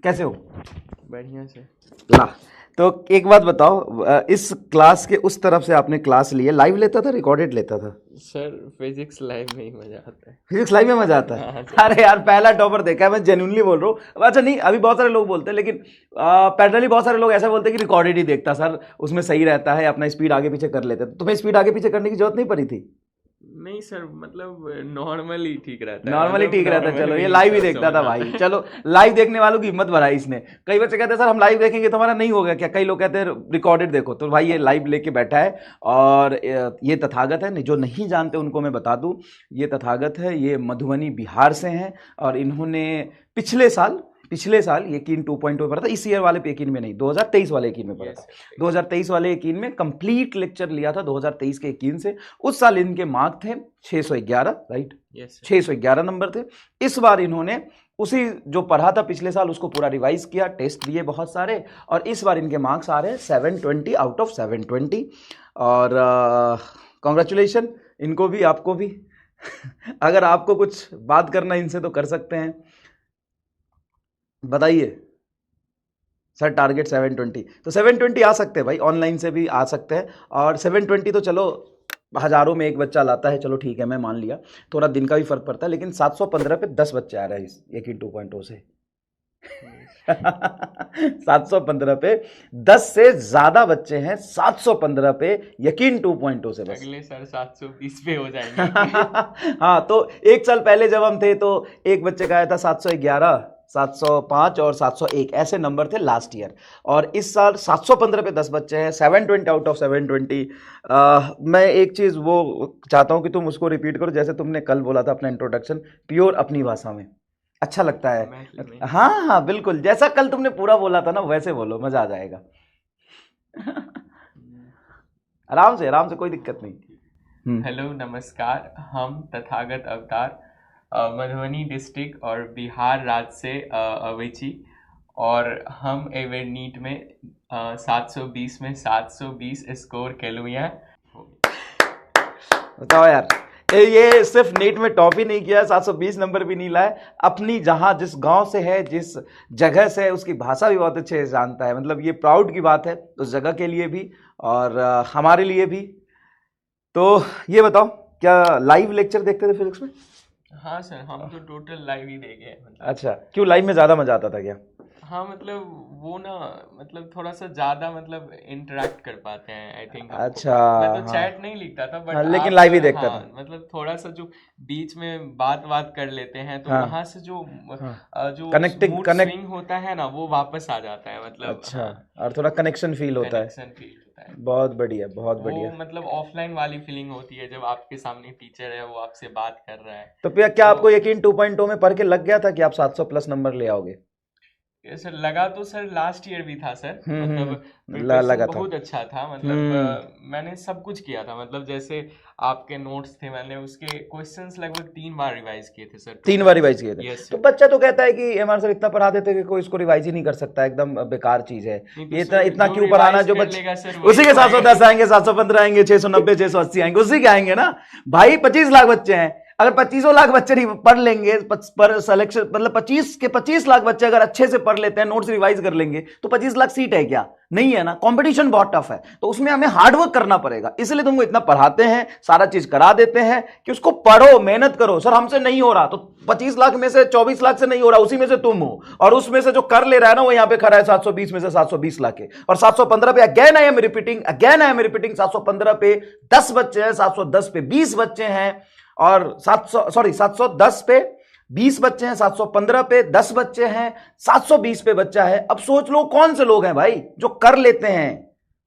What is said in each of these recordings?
कैसे हो? बढ़िया से। ला, तो एक बात बताओ, इस क्लास के उस तरफ से आपने क्लास ली है, लाइव लेता था रिकॉर्डेड लेता था? सर फिजिक्स लाइव में ही मजा आता है। फिजिक्स लाइव में मजा आता है? हाँ सर। अरे यार, पहला टॉपर देखा है, मैं जेन्युइनली बोल रहा हूँ। अच्छा नहीं, अभी बहुत सारे लोग बोलते हैं, लेकिन पैरेलली बहुत सारे लोग ऐसा बोलते हैं कि रिकॉर्डेड ही देखता सर, उसमें सही रहता है, अपना स्पीड आगे पीछे कर लेते। तो तुम्हें स्पीड आगे पीछे करने की जरूरत नहीं पड़ी थी? नहीं सर, मतलब नॉर्मली ठीक रहता है। नॉर्मली ठीक रहता है। चलो, ये normally लाइव ही सब देखता समझ था आता भाई। है। चलो, लाइव देखने वालों की हिम्मत बढ़ाई इसने। कई बच्चे कहते हैं सर हम लाइव देखेंगे तो हमारा नहीं होगा क्या? कई लोग कहते हैं रिकॉर्डेड देखो। तो भाई ये लाइव लेके बैठा है। और ये तथागत है, जो नहीं जानते उनको मैं बता दूं, ये तथागत है, ये मधुबनी बिहार से हैं। और इन्होंने पिछले साल यकीन 2.0 पढ़ा था। इस ईयर वाले पे यकीन में नहीं, 2023 वाले यकीन में पढ़ा Yes, था। sir. 2023 वाले यकीन में कंप्लीट लेक्चर लिया था 2023 के यकीन से। उस साल इनके मार्क थे 611, राइट? Yes, sir. 611 नंबर थे। इस बार इन्होंने उसी जो पढ़ा था पिछले साल उसको पूरा रिवाइज किया, टेस्ट दिए बहुत सारे, और इस बार इनके मार्क्स आ रहे हैं 720 आउट ऑफ 720। और कॉन्ग्रेचुलेशन इनको भी, आपको भी। अगर आपको कुछ बात करना इनसे तो कर सकते हैं, बताइए। सर टारगेट 720, तो 720 आ सकते हैं भाई, ऑनलाइन से भी आ सकते हैं। और 720 तो चलो हजारों में एक बच्चा लाता है, चलो ठीक है, मैं मान लिया, थोड़ा दिन का भी फर्क पड़ता है। लेकिन 715 पे 10 बच्चे आ रहे हैं इस यकीन 2.0 से। 715 पे 10 से ज्यादा बच्चे हैं, 715 पे यकीन 2.0 से बस। अगले सर 720 पे हो जाएंगे। हाँ, तो एक साल पहले जब हम थे तो एक बच्चे का आया था 711, 705 और 701, ऐसे नंबर थे लास्ट ईयर। और इस साल 715 पे 10 बच्चे हैं, 720 आउट ऑफ 720। मैं एक चीज़ वो चाहता हूँ कि तुम उसको रिपीट करो, जैसे तुमने कल बोला था अपना इंट्रोडक्शन, प्योर अपनी भाषा में। अच्छा लगता है। हाँ हाँ बिल्कुल, जैसा कल तुमने पूरा बोला था ना वैसे बोलो, मजा आ जाएगा। आराम से, कोई दिक्कत नहीं। हेलो, नमस्कार। हम तथागत अवतार मधुबनी डिस्ट्रिक्ट और बिहार राज्य से अवेची, और हम एवर नीट में 720 में 720 स्कोर केलू हैं। बताओ यार, ये सिर्फ नीट में टॉप ही नहीं किया, 720 नंबर भी नहीं लाए, अपनी जहां जिस गांव से है, जिस जगह से है, उसकी भाषा भी बहुत अच्छे से जानता है। मतलब ये प्राउड की बात है उस जगह के लिए भी और हमारे लिए भी। तो ये बताओ, क्या लाइव लेक्चर देखते थे फिजिक्स में? हाँ सर, हम तो टोटल लाइव ही देखे हैं। मतलब अच्छा, क्यों लाइव में ज्यादा मजा आता था क्या? हाँ, मतलब वो ना, मतलब थोड़ा सा ज्यादा मतलब इंटरेक्ट कर पाते हैं, आई थिंक। अच्छा, मैं तो हाँ। चैट नहीं लिखता था, बट हाँ, लेकिन लाइव ही देखता हाँ, था। मतलब थोड़ा सा जो बीच में बात कर लेते हैं, तो हाँ, वहां से जो हाँ। जो कनेक्टिंग मूड कनेक्ट, स्विंग होता है ना, वो वापस आ जाता है। मतलब अच्छा, हाँ, और थोड़ा कनेक्शन फील होता है। कनेक्शन फील होता है। बहुत बढ़िया, बहुत वो बढ़िया। मतलब ऑफलाइन वाली फीलिंग होती है जब आपके सामने टीचर है, वो आपसे बात कर रहा है। तो क्या क्या तो आपको यकीन 2.0 में पढ़ के लग गया था कि आप 700 प्लस नंबर ले आओगे? सर लगा तो सर लास्ट ईयर भी था सर, मतलब लगा प्रिपरेशन था। बहुत अच्छा था। मतलब मैंने सब कुछ किया था। मतलब जैसे आपके नोट्स थे, मैंने उसके क्वेश्चंस लगभग 3 बार रिवाइज किए थे सर। 3 बार रिवाइज किए थे? यस तो सर। बच्चा तो कहता है कि एमआर सर इतना पढ़ा देते कि कोई इसको रिवाइज ही नहीं कर सकता, एकदम बेकार चीज है नहीं तो ये, इतना सर, इतना जो क्यों पढ़ाना? रिवाइज जो कर बच्चे लेगा सर उसी वही के तो 710 आएंगे, 715 आएंगे, 690, 680 आएंगे, उसी के आएंगे ना भाई। 25 लाख बच्चे हैं, अगर 25 लाख बच्चे नहीं पढ़ लेंगे पर सिलेक्शन, मतलब 25 के 25 लाख बच्चे अगर अच्छे से पढ़ लेते हैं, नोट्स रिवाइज कर लेंगे, तो 25 लाख सीट है क्या? नहीं है ना। कंपटीशन बहुत टफ है, तो उसमें हमें हार्डवर्क करना पड़ेगा। इसलिए तुमको इतना पढ़ाते हैं, सारा चीज करा देते हैं कि उसको पढ़ो, मेहनत करो। सर हमसे नहीं हो रहा, तो 25 लाख में से 24 लाख से नहीं हो रहा, उसी में से तुम हो, और उसमें से जो कर ले रहा है ना, वो यहां पे खड़ा है 720 में से 720 लाख के। और 715 पे अगेन आई एम रिपीटिंग 715 पे 10 बच्चे हैं, 710 पे 20 बच्चे हैं, और 710 पे 20 बच्चे हैं, 715 पे 10 बच्चे हैं, 720 पे बच्चा है। अब सोच लो कौन से लोग हैं भाई जो कर लेते हैं।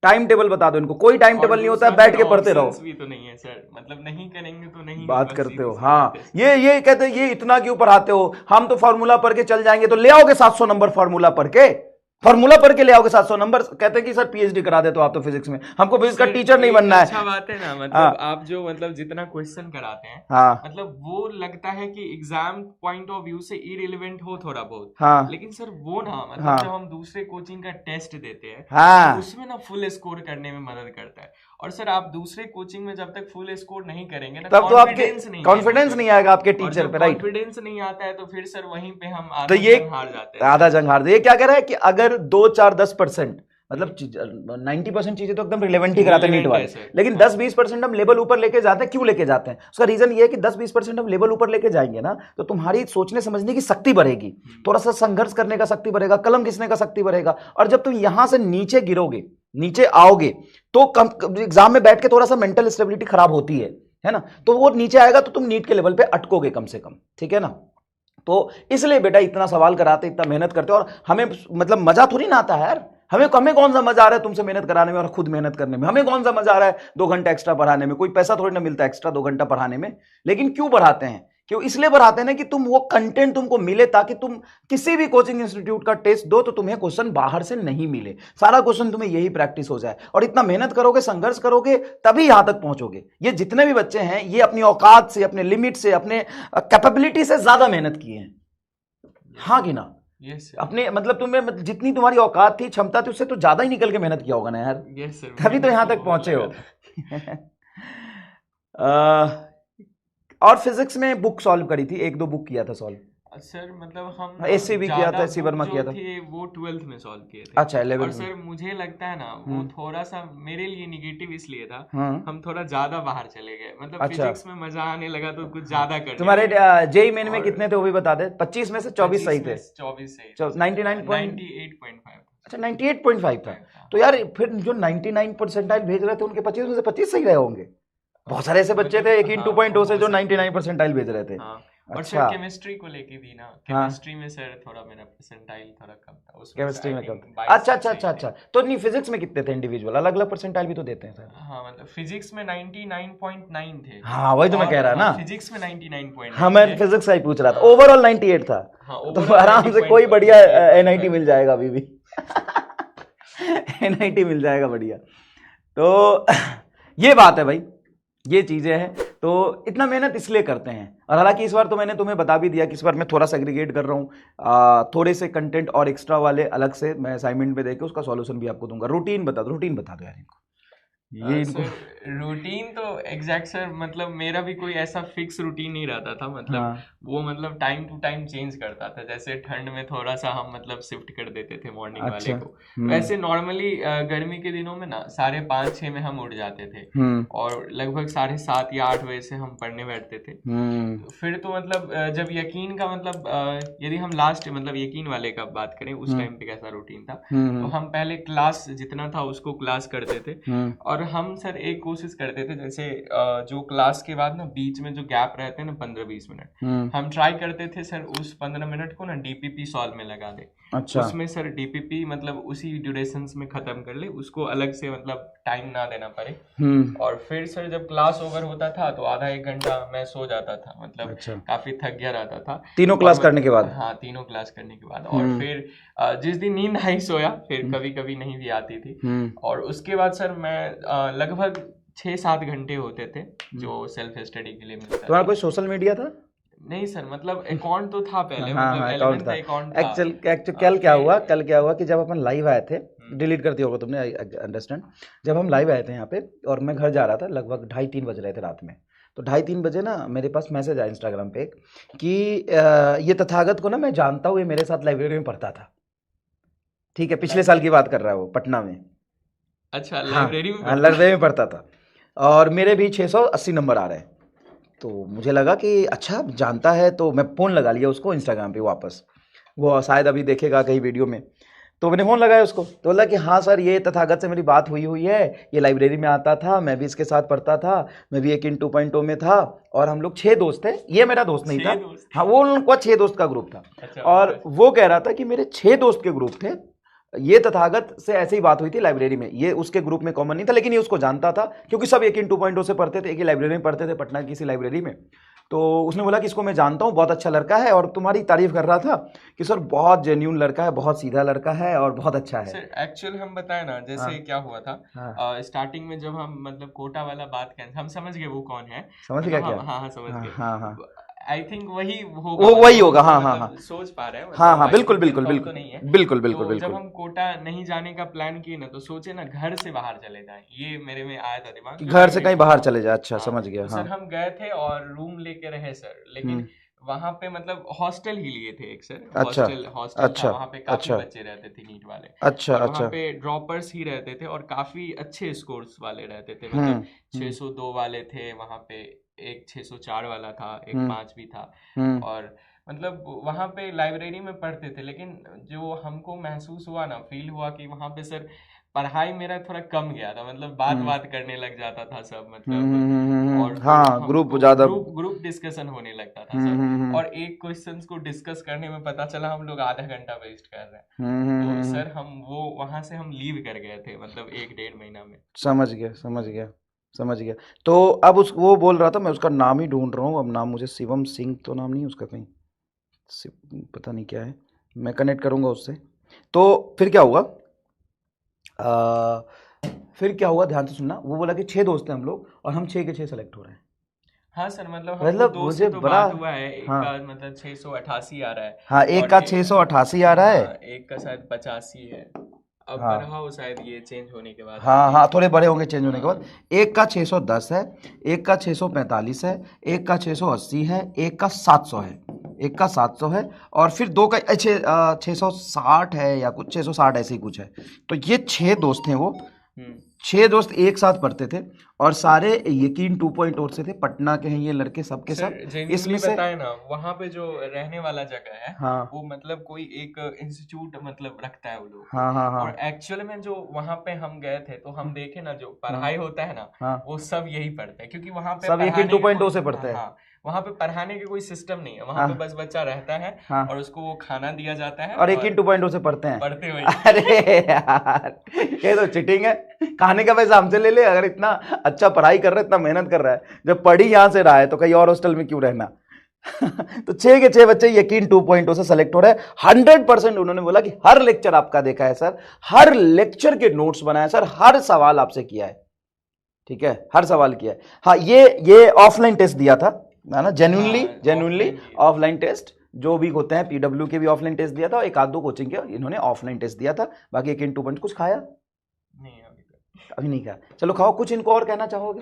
टाइम टेबल बता दो इनको, कोई टाइम टेबल नहीं होता है, बैठ के पढ़ते रहो। भी तो नहीं है सर, मतलब नहीं करेंगे तो नहीं, बात बस करते हो। सीधी सी हाँ, बात है। ये कहते हैं ये इतना क्यों पढ़ाते हो, हम तो फार्मूला पढ़ के चल जाएंगे। तो ले आओगे 700 नंबर फार्मूला पढ़ के? फॉर्मूला पढ़ के ले आओगे 700 नंबर, कहते हैं कि सर पीएचडी करा दे तो आप तो फिजिक्स में, हमको फिजिक्स का टीचर नहीं बनना है। अच्छा बात है ना, मतलब आप जो मतलब जितना क्वेश्चन कराते हैं, हाँ मतलब वो लगता है कि एग्जाम पॉइंट ऑफ व्यू से इरिलेवेंट हो थोड़ा बहुत, हाँ लेकिन सर वो ना मतलब हाँ जब हम दूसरे कोचिंग का टेस्ट देते हैं हाँ तो उसमें ना फुल स्कोर करने में मदद करता है। और सर आप दूसरे कोचिंग में जब तक फुल स्कोर नहीं करेंगे ना, तब तो आपके कॉन्फिडेंस नहीं आएगा आपके और टीचर जब पे, राइट। कॉन्फिडेंस नहीं आता है तो फिर सर वहीं पे हम तो आधा ये जंग हार जाते हैं। आधा जंग हार दे। ये क्या कह रहा है कि अगर 2 4 10% मतलब 90% चीजें तो एकदम रिलेवेंट ही कराते हैं नीट Relevant वाले, है सर। लेकिन 10-20% हम लेवल ऊपर लेके जाते हैं। क्यों लेके जाते हैं? उसका रीजन ये है कि 10-20% हम लेवल ऊपर लेके जाएंगे ना तो तुम्हारी सोचने समझने की शक्ति बढ़ेगी, थोड़ा सा संघर्ष करने का शक्ति बढ़ेगा, कलम घिसने का शक्ति बढ़ेगा। और जब तुम यहां से नीचे गिरोगे, नीचे आओगे, तो एग्जाम में बैठ के थोड़ा सा मेंटल स्टेबिलिटी खराब होती है ना, तो वो नीचे आएगा तो तुम नीट के लेवल पे अटकोगे कम से कम, ठीक है ना। तो इसलिए बेटा इतना सवाल कराते, इतना मेहनत करते, और हमें मतलब मजा थोड़ी ना आता है यार। हमें कौन सा मजा आ रहा है तुमसे मेहनत कराने में और खुद मेहनत करने में? हमें कौन सा मजा आ रहा है 2 घंटा एक्स्ट्रा पढ़ाने में? कोई पैसा थोड़ी ना मिलता है एक्स्ट्रा 2 घंटा पढ़ाने में। लेकिन क्यों बढ़ाते हैं? क्यों? इसलिए बढ़ाते हैं ना कि तुम वो कंटेंट तुमको मिले, ताकि तुम किसी भी कोचिंग इंस्टीट्यूट का टेस्ट दो तो तुम्हें क्वेश्चन बाहर से नहीं मिले, सारा क्वेश्चन तुम्हें यही प्रैक्टिस हो जाए। और इतना मेहनत करोगे, संघर्ष करोगे, तभी यहां तक पहुंचोगे। ये जितने भी बच्चे हैं ये अपनी औकात से, अपने लिमिट से, अपने कैपेबिलिटी से ज्यादा मेहनत किए हैं, हाँ कि ना? यस सर, अपने मतलब तुम्हें जितनी तुम्हारी औकात थी, क्षमता थी, उससे तो ज्यादा ही निकल के मेहनत किया होगा ना यार, यस सर, तभी तो यहां तक पहुंचे हो। और फिजिक्स में बुक सॉल्व करी थी, 1-2 बुक किया था सॉल्व। सर मतलब हम एससी भी किया था, ज्यादा एससी वर्मा जो किया था। थे वो 12th में सॉल्व किए थे। अच्छा, और 11th में। सर मुझे लगता है ना वो थोड़ा सा मेरे लिए निगेटिव इसलिए था, हाँ हम थोड़ा ज्यादा बाहर चले गए, मतलब अच्छा। फिजिक्स में मजा आने लगा तो कुछ ज्यादा करने तुम्हारे लगे। जेई मेन में और कितने थे वो भी बता दे। 25 में से 24 सही थे। 24 सही, 98.5। 98.5। अच्छा 98.5 था। तो यार फिर जो 99 परसेंटाइल भेज रहे थे उनके 25 में से 25 सही रहे होंगे। बहुत सारे ऐसे बच्चे थे 18 2.0 से जो 99 परसेंटाइल भेज रहे थे। हाँ। और अच्छा। सर केमिस्ट्री को लेके भी ना, केमिस्ट्री में सर थोड़ा मेरा परसेंटाइल थोड़ा कम था उसमें। केमिस्ट्री में कम था। 22 अच्छा अच्छा सही अच्छा थे। अच्छा। तो नहीं फिजिक्स में कितने थे इंडिविजुअल? अलग अलग परसेंटाइल भी तो देते हैं सर। हाँ मतलब फिजिक्स में 99.9 थे। हाँ वही तो मैं कह रहा ना, फिजिक्स में 99.9 हाँ मैं फिजिक्स का ही पूछ रहा था। ओवरऑल 98 था। हाँ, तो overall आराम से 90.5 कोई बढ़िया एनआईटी मिल जाएगा अभी भी। एनआईटी मिल जाएगा बढ़िया। तो ये बात है भाई, ये चीजें हैं। तो इतना मेहनत इसलिए करते हैं। और हालांकि इस बार तो मैंने तुम्हें बता भी दिया कि इस बार मैं थोड़ा सेग्रीगेट कर रहा हूँ, थोड़े से कंटेंट और एक्स्ट्रा वाले अलग से मैं असाइनमेंट पे देके उसका सॉल्यूशन भी आपको दूंगा। रूटीन बता दो यार इनको। ये इनको रूटीन तो एग्जैक्ट सर मतलब मेरा भी कोई ऐसा फिक्स रूटीन नहीं रहता था, मतलब हाँ। वो मतलब टाइम टू टाइम चेंज करता था। जैसे ठंड में थोड़ा सा हम मतलब शिफ्ट कर देते थे मॉर्निंग वाले अच्छा। को। वैसे नॉर्मली गर्मी के दिनों में ना 5:30-6 में हम उठ जाते थे और लगभग 7:30 या 8 बजे से हम पढ़ने बैठते थे। फिर तो मतलब जब यकीन का मतलब यदि हम लास्ट मतलब यकीन वाले का बात करें उस टाइम पे कैसा रूटीन था, तो हम पहले क्लास जितना था उसको क्लास करते थे। और हम सर एक कोशिश करते थे, जैसे जो क्लास के बाद ना बीच में जो गैप रहते हैं ना 15-20 मिनट, हम ट्राई करते थे सर उस 15 मिनट को ना डीपीपी सॉल्व में लगा दे। अच्छा। उसमें सर डीपीपी मतलब उसी ड्यूरेशंस में खत्म कर ले, उसको अलग से मतलब टाइम ना देना पड़े। और फिर सर जब क्लास ओवर होता था तो आधा 1 घंटा मैं सो जाता था, मतलब अच्छा। काफी थक गया रहता था तीनों क्लास करने के बाद। हाँ, तीनों क्लास करने के बाद। और फिर जिस दिन नींद नहीं सोया फिर कभी कभी नहीं भी आती थी। और उसके बाद सर मैं लगभग 6-7 घंटे होते थे जो सेल्फ स्टडी के लिए मिलता था। तुम्हारा कोई सोशल मीडिया था? नहीं सर, मतलब अकाउंट तो था पहले। हाँ, मतलब अकाउंट 11th था। अकाउंट था। एक्चुअल कल क्या हुआ कि जब अपन लाइव आए थे, डिलीट कर दिया होगा तुमने, आई अंडरस्टैंड। जब हम लाइव आए थे यहाँ पे और मैं घर जा रहा था, लगभग 2:30-3 बज रहे थे रात में। तो 2:30-3 बजे ना मेरे पास मैसेज आया इंस्टाग्राम पे कि ये तथागत को ना मैं जानता हूँ, ये मेरे साथ लाइब्रेरी में पढ़ता था। ठीक है, पिछले साल की बात कर रहा है वो, पटना में। अच्छा, लाइब्रेरी में लाइब्रेरी में पढ़ता था और मेरे भी 680 नंबर आ रहे हैं। तो मुझे लगा कि अच्छा जानता है, तो मैं फ़ोन लगा लिया उसको इंस्टाग्राम पे वापस। वो शायद अभी देखेगा कहीं वीडियो में, तो मैंने फ़ोन लगाया उसको। तो बोला कि हाँ सर, ये तथागत से मेरी बात हुई है, ये लाइब्रेरी में आता था, मैं भी इसके साथ पढ़ता था, मैं भी यकीन 2.0 में था और हम लोग 6 दोस्त थे। ये मेरा दोस्त नहीं था, हाँ वो उनका 6 दोस्त का ग्रुप था। अच्छा, और वो कह रहा था कि मेरे 6 दोस्त के ग्रुप थे, ये तथागत से ऐसे ही बात हुई थी लाइब्रेरी में। ये उसके ग्रुप में कॉमन नहीं था, लेकिन ये उसको जानता था क्योंकि सब यकीन 2.0 से पढ़ते थे, एक ही लाइब्रेरी में पढ़ते थे, पटना की किसी लाइब्रेरी में। तो उसने बोला कि इसको मैं जानता हूँ, बहुत अच्छा लड़का है, और तुम्हारी तारीफ कर रहा था कि सर बहुत जेन्यून लड़का है, बहुत सीधा लड़का है और बहुत अच्छा है। सर एक्चुअल हम बताए ना, जैसे हाँ क्या हुआ था हाँ, स्टार्टिंग में, जब हम मतलब कोटा वाला बात करें, हम समझ गए वो कौन है, समझ गया मतलब क्या? हम हाँ हाँ समझ हाँ गए। हाँ हाँ, आई थिंक वही होगा, वो मतलब वही हम होगा, जो हाँ हाँ हाँ मतलब सोच पा रहे हैं, हाँ मतलब हाँ, आई बिल्कुल थिंक बिल्कुल कंफर्म तो बिल्कुल नहीं है। बिल्कुल बिल्कुल तो जब बिल्कुल। हम कोटा नहीं जाने का प्लान किए ना, तो सोचे ना घर से बाहर चले जाएं, ये मेरे में आया था दिमाग कि कि घर से कहीं लाइब्रेरी, बाहर हाँ चले जाए, अच्छा हाँ। समझ गया, तो हाँ। सर हम गए थे और रूम लेके रहे सर, लेकिन हम्म, वहां पे मतलब हॉस्टल ही लिए थे एक सर, अच्छा हॉस्टल हॉस्टल था, अच्छा वहां पे काफी अच्छा बच्चे रहते थे नीट वाले, अच्छा और वहाँ अच्छा, पे ड्रॉपर्स ही रहते थे और काफ़ी अच्छे स्कोर्स वाले रहते थे, हम्म मतलब हम्म 602 वाले थे वहाँ पे, एक 604 वाला था, एक हम्म 5 भी था। हम्म और मतलब वहाँ पे लाइब्रेरी में पढ़ते थे, लेकिन जो हमको महसूस हुआ ना, फील हुआ कि वहाँ पे सर पढ़ाई मेरा थोड़ा कम गया था, मतलब बात हम्म बात करने लग जाता था सब, मतलब और फिर हाँ, ग्रुप हमको ज्यादा, ग्रुप ग्रुप डिस्कशन होने लगता था सब, हम्म। और एक क्वेश्चंस को डिस्कस करने में पता चला हम लोग आधा घंटा वेस्ट कर रहे हैं। तो हम्म, सर हम वो वहां से हम लीव कर गए थे, मतलब एक डेढ़ महीना में। समझ गया समझ गया समझ गया। तो अब उस वो बोल रहा था, मैं उसका नाम ही ढूंढ रहा हूँ, अब नाम मुझे, शिवम सिंह तो नाम नहीं है उसका कहीं, पता नहीं क्या है, मैं कनेक्ट करूंगा उससे। तो फिर क्या हुआ, आ, फिर क्या हुआ, ध्यान से सुनना। वो बोला कि 6 दोस्त हैं हम लोग और हम 6 के 6 सेलेक्ट हो रहे हैं। हाँ सर, मतलब हमको मतलब दो से मुझे तो बड़ा, बात हुआ है, एक हाँ का मतलब 688 आ रहा है, हाँ, एक और का 688 आ रहा है, हाँ एक का शायद 85 है। अब बढ़ा हाँ हो शायद ये चेंज होने के बाद हाँ आगे। हाँ, थोड़े बड़े होंगे चेंज होने के बाद। हाँ एक का 610 है, एक का 645 है, एक का 680 है, एक का 700 है, एक का 700 है, और फिर दो का 660 है या कुछ 660 ऐसे ही कुछ है। तो ये 6 दोस्त हैं वो, हम्म। 6 दोस्त एक साथ पढ़ते थे, और सारे यकीन 2.0 से थे, पटना के हैं ये लड़के सब के सर सब। इसमें जेन्युइनली से, बताए ना, वहाँ पे जो रहने वाला जगह है, हाँ वो मतलब कोई एक इंस्टीट्यूट मतलब रखता है वो लोगों को। हाँ हाँ हाँ और एक्चुअल में जो वहाँ पे हम गए थे, तो हम देखे ना, जो हाँ पढ़ाई होता है ना, हाँ, वो सब यही पढ़ते हैं, क्योंकि वहाँ पे सब यकीन पढ़ाने के 2.0 कोई, से पढ़ते हैं, हाँ वहाँ पे पढ़ाने के कोई सिस्टम नहीं है, वहाँ पे हाँ बस बच्चा रहता है हाँ, और उसको वो खाना दिया जाता है और और यकीन 2.0 से पढ़ते हैं। पढ़ते वही। अरे यार, ये तो चीटिंग है। खाने का पैसा हमसे ले ले, अगर इतना अच्छा पढ़ाई कर रहा है, इतना मेहनत कर रहा है, जब पढ़ ही यहां से रहा है तो कहीं और हॉस्टल में क्यों रहना। तो 6 के 6 बच्चे यकीन 2.0 से सेलेक्ट हो रहे हैं। 100% उन्होंने बोला कि हर लेक्चर आपका देखा है सर, हर लेक्चर के नोट्स बनाए सर, हर सवाल आपसे किया है, ठीक है, हर सवाल किया है। हाँ, ये ऑफलाइन टेस्ट दिया था, है ना, जेन्युइनली हाँ जेन्युइनली ऑफलाइन दिए थे। ऑफलाइन टेस्ट जो भी होते हैं, पीडब्ल्यू के भी ऑफलाइन टेस्ट दिया था, और एक आध दो कोचिंग के इन्होंने ऑफलाइन टेस्ट दिया था। बाकी एक इन 2 कुछ खाया, नहीं अभी तक अभी नहीं खाया, चलो खाओ। कुछ इनको और कहना चाहोगे?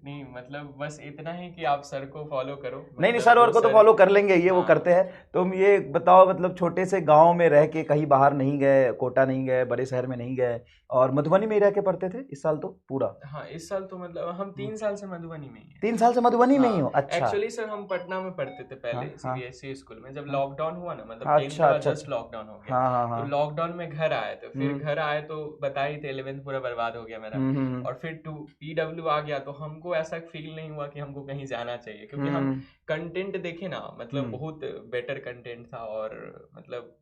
नहीं, मतलब बस इतना ही कि आप सर को फॉलो करो, नहीं नहीं, मतलब सर और जो को तो सर, फॉलो कर लेंगे, ये वो हाँ करते हैं। तुम ये बताओ, मतलब छोटे से गांव में रह के कहीं बाहर नहीं गए, कोटा नहीं गए, बड़े शहर में नहीं गए, और मधुबनी में ही रह के पढ़ते थे इस साल तो पूरा? हाँ, इस साल तो मतलब हम 3 साल से मधुबनी में ही हैं। 3 साल से मधुबनी में ही हो? हाँ अच्छा, एक्चुअली सर हम पटना में पढ़ते थे हाँ पहले, हाँ सीबीएसई स्कूल में, जब हाँ, लॉकडाउन हुआ ना, मतलब 10th के अच्छा बाद अच्छा जस्ट अच्छा, लॉकडाउन हो गया। हाँ हाँ तो हाँ, लॉकडाउन में घर आए, तो फिर हम्म घर आए तो बता ही थे, 11th पूरा बर्बाद हो गया मेरा। हम्म और फिर टू पीडब्ल्यू आ गया, तो हमको ऐसा फील नहीं हुआ कि हमको कहीं जाना चाहिए, क्योंकि हम हम्म कंटेंट देखे ना, मतलब हम्म। बहुत बेटर कंटेंट था, और मतलब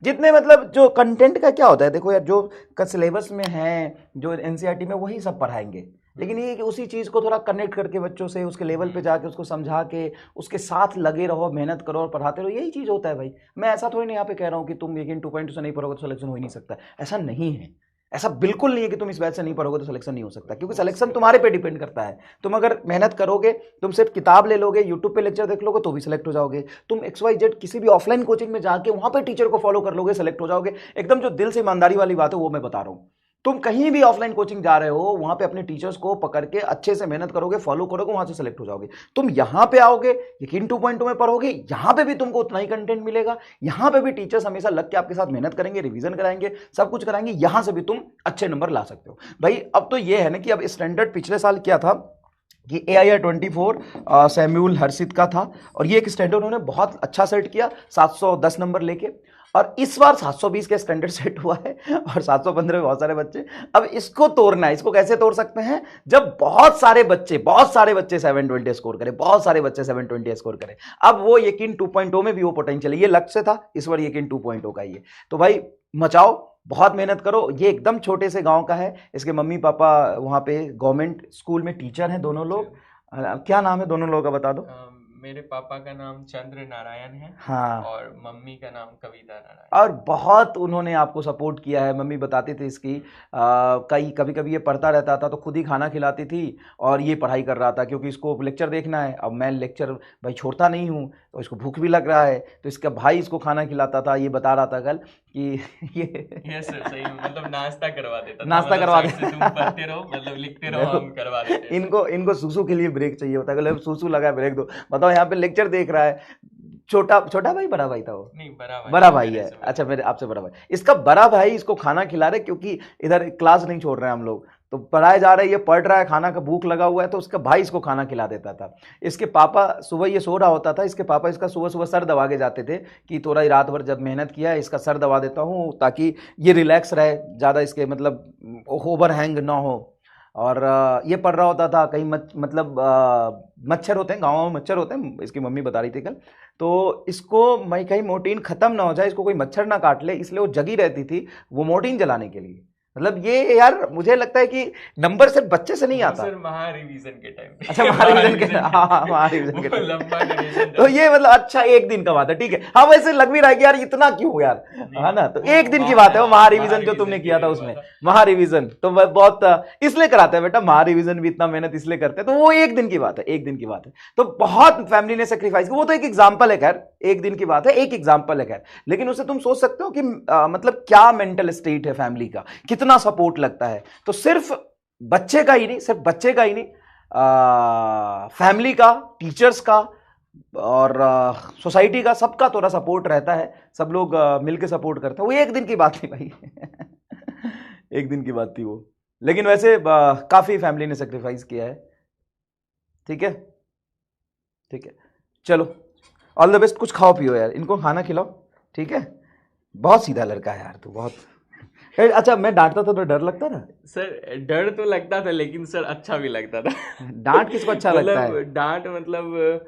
जितने मतलब जो कंटेंट का क्या होता है, देखो यार, जो का सिलेबस में है, जो एनसीईआरटी में, वही सब पढ़ाएंगे। लेकिन ये कि उसी चीज़ को थोड़ा कनेक्ट करके बच्चों से उसके लेवल पे जाके उसको समझा के उसके साथ लगे रहो, मेहनत करो और पढ़ाते रहो, यही चीज़ होता है भाई। मैं ऐसा थोड़ी नहीं यहाँ पे कह रहा हूँ कि तुम यकीन 2.2 से नहीं पढ़ोगे तो सिलेक्शन हो ही नहीं सकता, ऐसा नहीं है। ऐसा बिल्कुल नहीं है कि तुम इस बैच से नहीं पढ़ोगे तो सिलेक्शन नहीं हो सकता, क्योंकि वो सिलेक्शन सर, तुम्हारे पे डिपेंड करता है। तुम अगर मेहनत करोगे, तुम सिर्फ किताब ले लोगे, यूट्यूब पे लेक्चर देख लोगे, तो भी सिलेक्ट हो जाओगे। तुम XYZ किसी भी ऑफलाइन कोचिंग में जाके वहां पे टीचर को फॉलो कर लोगे, सिलेक्ट हो जाओगे। एकदम जो दिल से ईमानदारी वाली बात है वो मैं बता रहा हूँ। तुम कहीं भी ऑफलाइन कोचिंग जा रहे हो, वहां पे अपने टीचर्स को पकड़ के अच्छे से मेहनत करोगे, फॉलो करोगे, वहां से सिलेक्ट हो जाओगे। तुम यहां पे आओगे, यकीन 2.2 में पढ़ोगे, यहां पे भी तुमको उतना ही कंटेंट मिलेगा, यहां पे भी टीचर्स हमेशा लग के आपके साथ मेहनत करेंगे, रिवीजन कराएंगे, सब कुछ कराएंगे, यहां से भी तुम अच्छे नंबर ला सकते हो भाई। अब तो ये है ना कि अब स्टैंडर्ड पिछले साल क्या था कि AIR 24 सैम्यूल हर्षित का था, और ये एक स्टैंडर्ड उन्होंने बहुत अच्छा सेट किया 710 नंबर लेके। और इस बार 720 के स्टैंडर्ड सेट हुआ है, और 715 में बहुत सारे बच्चे। अब इसको तोड़ना है, इसको कैसे तोड़ सकते हैं? जब बहुत सारे बच्चे 720 स्कोर करें, बहुत सारे बच्चे 720 स्कोर करें। अब वो यकीन 2.0 में भी वो पोटेंशियल है, ये लक्ष्य था, इस बार यकीन 2.0 का ये। तो भाई मचाओ, बहुत मेहनत करो। ये एकदम छोटे से गांव का है, इसके मम्मी पापा वहाँ पे गवर्नमेंट स्कूल में टीचर हैं दोनों लोग। क्या नाम है दोनों लोगों का बता दो। मेरे पापा का नाम चंद्र नारायण है हाँ, और मम्मी का नाम कविता नारायण। और बहुत उन्होंने आपको सपोर्ट किया है। मम्मी बताती थी इसकी कई कभी कभी ये पढ़ता रहता था तो खुद ही खाना खिलाती थी और ये पढ़ाई कर रहा था, क्योंकि इसको लेक्चर देखना है। अब मैं लेक्चर भाई छोड़ता नहीं हूँ, तो इसको भूख भी लग रहा है, तो इसका भाई इसको खाना खिलाता था। ये बता रहा था कल कि ये यस सर, सही मतलब नाश्ता करवा देता था, नाश्ता मतलब करवा साइड से तुम पढ़ते रहो, मतलब लिखते रहो, देखो, हम करवा देते हैं। इनको सूसू के लिए ब्रेक चाहिए होता है। बोले सूसू लगा ब्रेक दो। बताओ, यहाँ पे लेक्चर देख रहा है, छोटा छोटा भाई बड़ा भाई था वो, नहीं बड़ा भाई मेरे है। से बड़ा अच्छा, भाई। मेरे आपसे बड़ा भाई। इसका बड़ा भाई इसको खाना खिला रहे, क्योंकि इधर क्लास नहीं छोड़ रहे हैं हम लोग, तो पढ़ाए जा रहे हैं, ये पढ़ रहा है, खाना का भूख लगा हुआ है, तो उसका भाई इसको खाना खिला देता था। इसके पापा सुबह, ये सो रहा होता था, इसके पापा इसका सुबह सुबह सर दबा के जाते थे कि थोड़ा ही रात भर जब मेहनत किया है, इसका सर दबा देता हूँ ताकि ये रिलैक्स रहे, ज़्यादा इसके मतलब ओवर हैंग ना हो। और ये पढ़ रहा होता था कहीं मतलब मच्छर होते हैं गाँव में, मच्छर होते हैं, इसकी मम्मी बता रही थी कल। तो इसको मैं कहीं मोर्टीन खत्म ना हो जाए, इसको कोई मच्छर ना काट ले, इसलिए वो जगी रहती थी वो मोर्टीन जलाने के लिए। मतलब ये यार मुझे लगता है कि नंबर सिर्फ बच्चे से नहीं आता। सर महारिवीजन के टाइम पे, अच्छा, महारिवीजन के, हाँ महारिवीजन के वो लंबा ड्यूरेशन तो ये मतलब अच्छा एक दिन का बात है, ठीक है। हाँ, वैसे लग भी रहा है कि यार इतना क्यों यार, है ना। तो एक दिन की बात है वो महारिवीजन जो तुमने किया था उसमें, महारिवीजन तो बहुत इसलिए कराते हैं बेटा, महारिवीजन भी इतना मेहनत इसलिए करते हैं, तो वो एक दिन की बात है, एक दिन की बात है। तो बहुत फैमिली ने सेक्रीफाइस किया, वो तो एक एग्जाम्पल है खैर, एक दिन की बात है, एक एग्जाम्पल है खैर। लेकिन उससे तुम सोच सकते हो कि मतलब क्या मेंटल स्टेट है फैमिली का, कितना सपोर्ट लगता है। तो सिर्फ बच्चे का ही नहीं, सिर्फ बच्चे का ही नहीं, फैमिली का, टीचर्स का और सोसाइटी का, सबका थोड़ा सपोर्ट रहता है। सब लोग मिलके सपोर्ट करते हैं। वो एक दिन की बात थी भाई एक दिन की बात थी वो। लेकिन वैसे काफी फैमिली ने सेक्रीफाइस किया है। ठीक है, ठीक है, चलो ऑल द बेस्ट। कुछ खाओ पियो यार, इनको खाना खिलाओ, ठीक है। बहुत सीधा लड़का है यार तू, बहुत। अच्छा, मैं डांटता था तो डर लगता था? सर डर तो लगता था, लेकिन सर अच्छा भी लगता था। डांट किसको अच्छा लगता है? मतलब डांट मतलब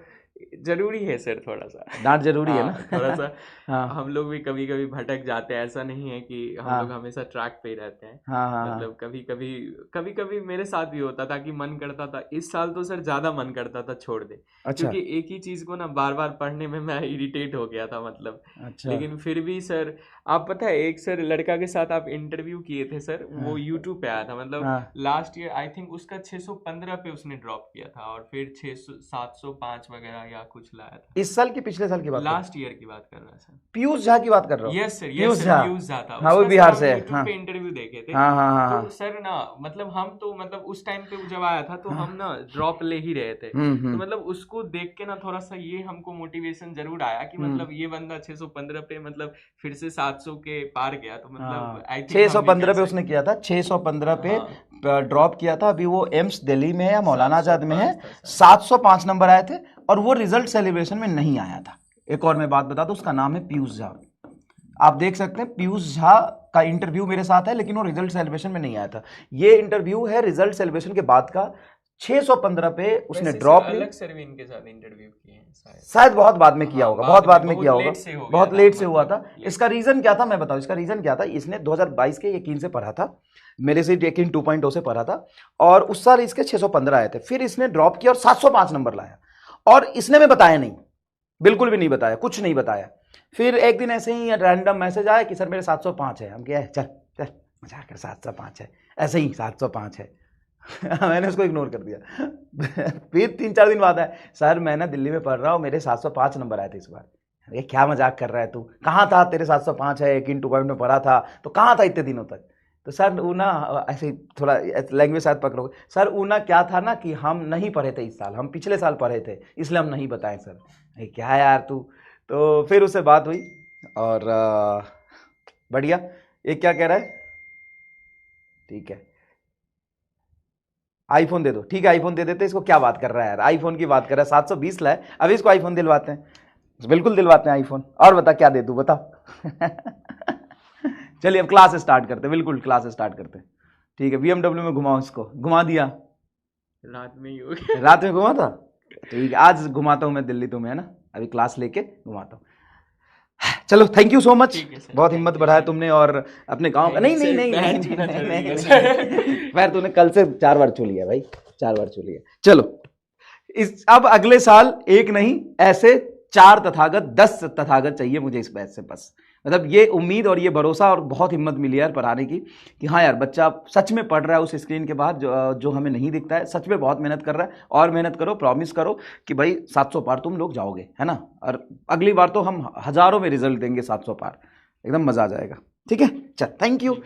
जरूरी है सर, थोड़ा सा डांट जरूरी है हाँ, ना थोड़ा सा। हाँ हम लोग भी कभी कभी भटक जाते हैं, ऐसा नहीं है कि हम हाँ लोग हमेशा ट्रैक पे ही रहते हैं। हाँ हाँ हाँ। मतलब कभी कभी मेरे साथ भी होता था कि मन करता था, इस साल तो सर ज्यादा मन करता था छोड़ दे, अच्छा क्योंकि एक ही चीज को ना बार बार पढ़ने में मैं इरिटेट हो गया था मतलब। अच्छा। लेकिन फिर भी सर, आप पता है एक सर लड़का के साथ आप इंटरव्यू किए थे सर, वो यूट्यूब पे आया था, मतलब हाँ, लास्ट ईयर आई थिंक उसका 615 पे उसने ड्रॉप किया था, और फिर 600 705 वगैरह या कुछ लाया था। इस साल की पिछले साल की बात कर? लास्ट ईयर की बात कर रहा है सर। पीयूष झा की बात कर रहा हूँ? Yes sir, Piyush yes Jha, sir, Piyush Jha था हाँ वो उसका। बिहार सर से हम है। यूट्यूब हाँ पे इंटरव्यू देखे थे। हाँ हाँ हाँ तो हाँ। सर ना मतलब हम तो मतलब उस टाइम पे जब आया था तो हम ना ड्रॉप ले ही रहे थे। तो हम्म। मतलब उसको देख के ना थोड़ा सा ये हमको मोटिवेशन जरूर आया कि मतलब ये बंदा 615 पे मतलब फिर से 700 के पार गया, तो मतलब आई थिंक 615 पे उसने किया था, 615 पे हाँ ड्रॉप किया था। अभी वो एम्स दिल्ली में है या मौलाना आजाद में है। 705 था सर। 705 नंबर आए थे और वो रिजल्ट सेलिब्रेशन में नहीं आया था। एक और मैं बात बता दूं, उसका नाम है पीयूष झा। आप देख सकते हैं पीयूष झा का इंटरव्यू मेरे साथ है, लेकिन वो रिजल्ट सेलिब्रेशन में नहीं आया था। ये इंटरव्यू है रिजल्ट सेलिब्रेशन के बाद का। 615 पे उसने वैसे ड्रॉप सर ली। अलग सर भी इनके साथ इंटरव्यू किए हैं शायद। शायद बहुत बाद में किया हाँ, होगा, बाद बहुत बाद में बहुत किया होगा, लेट से हो गया बहुत था, लेट से हुआ मतलब था। लेट इसका रीजन क्या था मैं बताऊं, इसका रीजन क्या था। इसने 2022 के यकीन से पढ़ा था, मेरे से यकीन 2.0 से पढ़ा था, और उस साल इसके 615 आए थे। फिर इसने ड्रॉप किया और 705 नंबर लाया, और इसने में बताया नहीं, बिल्कुल भी नहीं बताया, कुछ नहीं बताया। फिर एक दिन ऐसे ही रैंडम मैसेज आया कि सर मेरे 705 है। हम क्या है, चल चल मजाक कर, 705 है, ऐसे ही 705 है मैंने उसको इग्नोर कर दिया फिर 3-4 दिन बाद आया, सर मैं ना दिल्ली में पढ़ रहा हूँ, मेरे 705 नंबर आए थे इस बार। ये क्या मजाक कर रहा है तू, कहाँ था, तेरे 705 है, यकीन 2.0 में पढ़ा था तो कहाँ था इतने दिनों तक। तो सर वो ना ऐसे थोड़ा लैंग्वेज शायद पकड़ोगे सर, वो ना क्या था ना कि हम नहीं पढ़े थे इस साल, हम पिछले साल पढ़े थे, इसलिए हम नहीं बताएं सर। ये क्या यार तू। तो फिर उससे बात हुई और बढ़िया। ये क्या कह रहा है, ठीक है आईफोन दे दो, ठीक है आईफोन दे देते। इसको क्या बात कर रहा है यार, आईफोन की बात कर रहा है, 720 लाए, अभी इसको आईफोन दिलवाते हैं, बिल्कुल दिलवाते हैं आईफोन। और बता क्या दे दूं बता चलिए अब क्लास स्टार्ट करते हैं, बिल्कुल क्लास स्टार्ट करते हैं, ठीक है। BMW में घुमाओ, इसको घुमा दिया, रात में ही हो गया। रात में घुमा था, ठीक है आज घुमाता हूं मैं दिल्ली तुम्हें, है ना, अभी क्लास लेके घुमाता हूं। चलो थैंक यू सो मच, ठीक है सर, बहुत thank हिम्मत you, बढ़ाया सर। तुमने, और अपने गांव का नहीं नहीं नहीं पैर नहीं छूना जरूरी है, नहीं सर। पैर तूने कल से 4 बार छू लिया भाई, 4 बार छू लिया। चलो इस अब अगले साल एक नहीं, ऐसे 4 तथागत 10 तथागत चाहिए मुझे इस बैच से बस। मतलब ये उम्मीद और ये भरोसा और बहुत हिम्मत मिली यार पढ़ाने की कि हाँ यार बच्चा सच में पढ़ रहा है उस स्क्रीन के बाद जो हमें नहीं दिखता है, सच में बहुत मेहनत कर रहा है। और मेहनत करो, प्रॉमिस करो कि भाई 700 पार तुम लोग जाओगे, है ना। और अगली बार तो हम हजारों में रिजल्ट देंगे 700 पार, एकदम मजा आ जाएगा। ठीक है, चल थैंक यू।